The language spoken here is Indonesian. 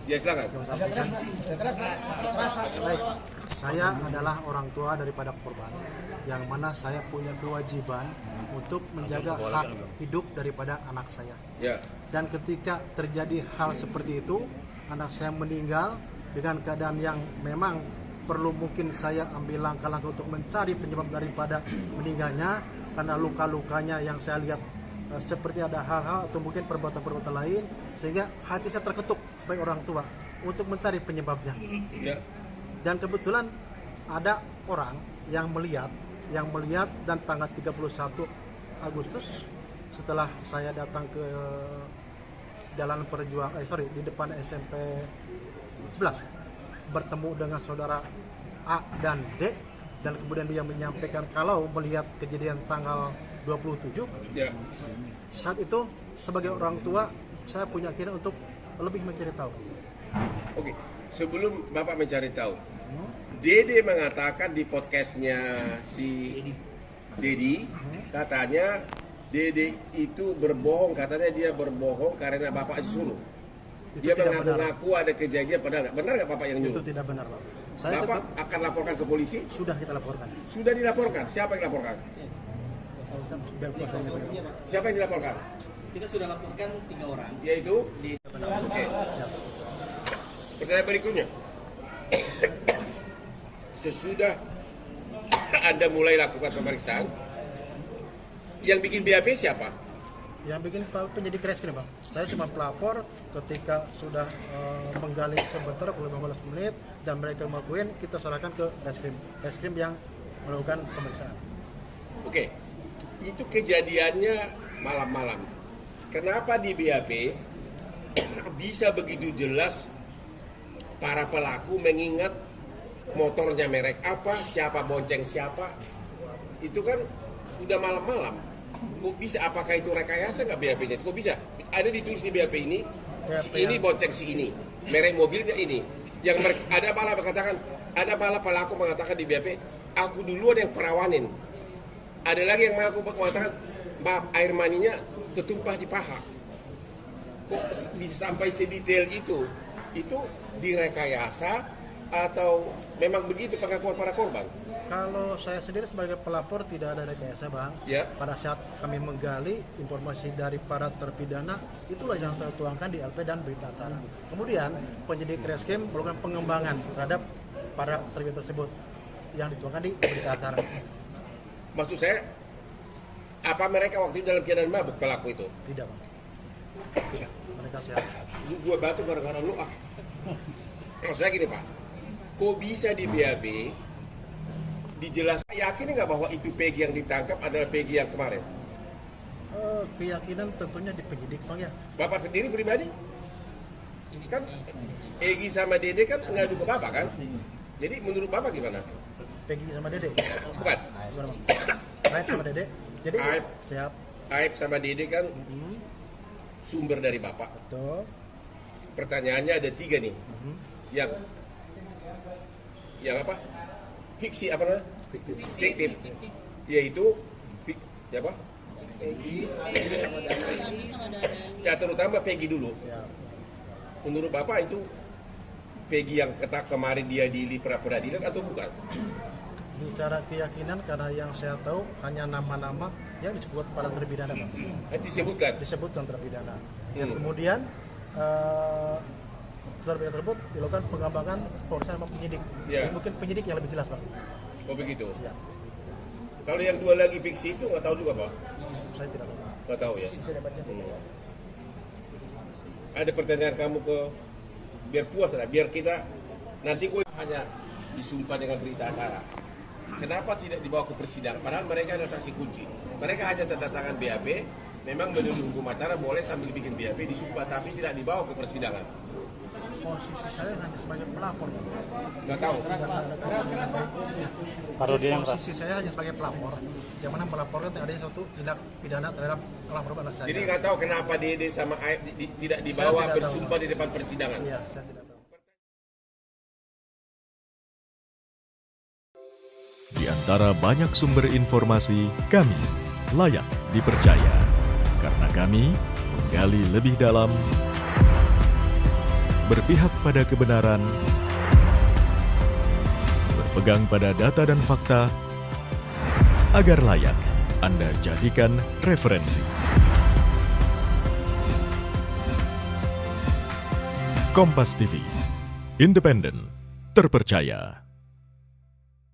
Ya silakan. Baik, saya adalah orang tua daripada korban, yang mana saya punya kewajiban untuk menjaga hak hidup daripada anak saya. Ya. Dan ketika terjadi hal seperti itu, anak saya meninggal dengan keadaan yang memang perlu mungkin saya ambil langkah-langkah untuk mencari penyebab daripada meninggalnya, karena luka-lukanya yang saya lihat seperti ada hal-hal atau mungkin perbuatan-perbuatan lain, sehingga hati saya terketuk sebagai orang tua untuk mencari penyebabnya. Ya. Dan kebetulan ada orang yang melihat dan tanggal 31 Agustus setelah saya datang ke Jalan Perjuangan, di depan SMP 11 bertemu dengan saudara A dan D, dan kemudian dia menyampaikan kalau melihat kejadian tanggal 27. Ya. Saat itu sebagai orang tua saya punya keinginan untuk lebih mencari tahu. Oke, sebelum Bapak mencari tahu, Dede mengatakan di podcastnya si Dedi, katanya Dede itu berbohong, katanya dia berbohong karena Bapak suruh. Dia mengaku-ngaku ada kejadian, padahal benar nggak Bapak yang nyuruh? Itu tidak benar, Pak. Bapak akan laporkan ke polisi? Sudah kita laporkan. Sudah dilaporkan. Siapa yang laporkan? Siapa yang dilaporkan? Kita sudah laporkan 3 orang. Yaitu? Oke. Pertanyaan berikutnya. Sesudah Anda mulai lakukan pemeriksaan, yang bikin BAP siapa? Yang bikin penyidik reskrim, Bang. Saya cuma pelapor ketika sudah menggali sebentar 15 menit dan mereka mengakuin, kita serahkan ke reskrim yang melakukan pemeriksaan. Oke. Itu kejadiannya malam-malam. Kenapa di BAP bisa begitu jelas para pelaku mengingat motornya merek apa, siapa bonceng siapa? Itu kan udah malam-malam. Kok bisa? Apakah itu rekayasa nggak BAP-nya? Kok bisa? Ada ditulis di BAP ini, si ini bonceng si ini, merek mobilnya ini. Yang ada malah pelaku mengatakan di BAP, aku duluan yang perawanin. Ada lagi yang mengatakan, maaf, air maninya ketumpah di paha. Kok bisa sampai sedetail itu? Itu direkayasa atau memang begitu pengakuan para korban? Kalau saya sendiri sebagai pelapor tidak ada rekayasa, Bang. Ya. Pada saat kami menggali informasi dari para terpidana, itulah yang saya tuangkan di LP dan berita acara. Kemudian penyidik reskrim melakukan pengembangan terhadap para terpidana tersebut yang dituangkan di berita acara. Maksud saya, apa mereka waktu itu dalam keadaan mabuk pelaku itu? Tidak, Bang. Mereka sehat. Gua batu gara-gara lu ah. Maksud saya gini Pak, kok bisa di BAP dijelaskan, yakin nggak bahwa itu Peggy yang ditangkap adalah Peggy yang kemarin? Keyakinan tentunya di penyidik, Bang, ya. Bapak sendiri pribadi? Kan Egy sama Dede kan ngadu ke Bapak kan? Jadi menurut Bapak gimana? Peggy sama Dede. Bukan? Gimana, Bang? Aib sama Dede. Jadi Aib. siap. Aib sama Dede kan sumber dari Bapak. Betul. Pertanyaannya ada 3 nih. Yang apa? Fiksi apa namanya? Fiktif. Yaitu siapa? Peggy sama Dada. Ya terutama Peggy dulu. Siap. Menurut Bapak itu Peggy yang kemarin dia di pra peradilan atau bukan? Bicara keyakinan, karena yang saya tahu hanya nama-nama yang disebut para terpidana, Bang. Disebutkan terpidana. Dan kemudian terpidana tersebut dilakukan pengembangan pemeriksaan sama penyidik. Ya. Jadi mungkin penyidik yang lebih jelas, Bang. Oh begitu. Siap. Kalau yang 2 lagi fiksi itu nggak tahu juga Pak? Saya tidak tahu. Nggak tahu ya. Ada pertanyaan kamu ke biar puas lah, biar kita nanti gue hanya disumpah dengan berita acara. Kenapa tidak dibawa ke persidangan? Padahal mereka adalah saksi kunci. Mereka hanya tanda tangan BAP, memang menurut hukum acara boleh sambil bikin BAP disumpah, tapi tidak dibawa ke persidangan. Posisi saya hanya sebagai pelapor. Nggak tahu. Posisi saya hanya sebagai pelapor, yang mana melaporkan adanya suatu tindak pidana terhadap pelapor anak saya. Jadi nggak tahu kenapa Dede sama Aib tidak dibawa bersumpah di depan persidangan. Iya, saya tidak tahu. Di antara banyak sumber informasi, kami layak dipercaya karena kami menggali lebih dalam, berpihak pada kebenaran, berpegang pada data dan fakta, agar layak Anda jadikan referensi. Kompas TV, independen, terpercaya.